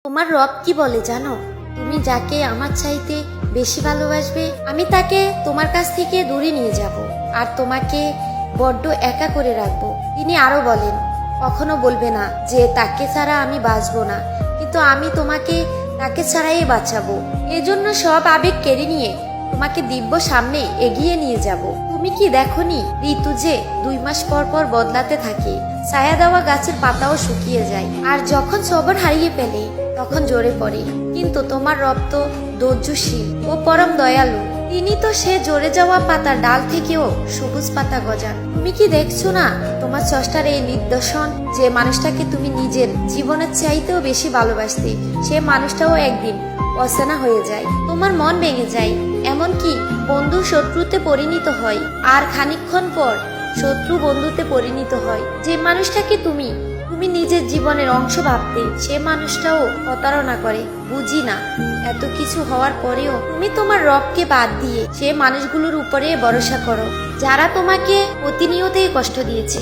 তোমার রব কি বলে জানো? তুমি যাকে আমার চাইতে বেশি ভালোবাসবে আমি তাকে তোমার কাছ থেকে দূরে নিয়ে যাব আর তোমাকে বড্ড একা করে রাখবো। তিনি আরো বলেন, কখনো বলবে না যে তাকে ছাড়া আমি বাঁচবো না, কিন্তু আমি তোমাকে তাকে ছাড়াই বাঁচাবো। এজন্য সব আবেগ কেড়ে নিয়ে তোমাকে দিব্য সামনে এগিয়ে নিয়ে যাব। তুমি কি দেখোনি ঋতু যে 2 মাস পর পর বদলাতে থাকে, ছায়া দেওয়া গাছের পাতাও শুকিয়ে যায়, আর যখন সবর হারিয়ে ফেলে তখন জ্বরে পড়ে। কিন্তু তোমার রব তো ধৈর্যশীল ও পরম দয়ালু। তিনি তো সে জ্বরে যাওয়া পাতার ডাল থেকেও সবুজ পাতা গজান। তুমি কি দেখছো না তোমার স্রষ্টার এই নিদর্শন, যে মানুষটাকে তুমি নিজের জীবনের চাইতেও বেশি ভালোবাসতে, সে মানুষটাও একদিন অচেনা হয়ে যায়, তোমার মন ভেঙে যায়, এমনকি বন্ধু শত্রুতে পরিণত হয়, আর খানিকক্ষণ পর শত্রু বন্ধুতে পরিণত হয়। যে মানুষটাকে তুমি নিজের জীবনের অংশ ভাবতে, সে মানুষটাও প্রতারণা করে। বুঝি না, এত কিছু হওয়ার পরেও তুমি তোমার রবকে বাদ দিয়ে সে মানুষগুলোর উপরে ভরসা করো, যারা তোমাকে প্রতিনিয়তই কষ্ট দিয়েছে।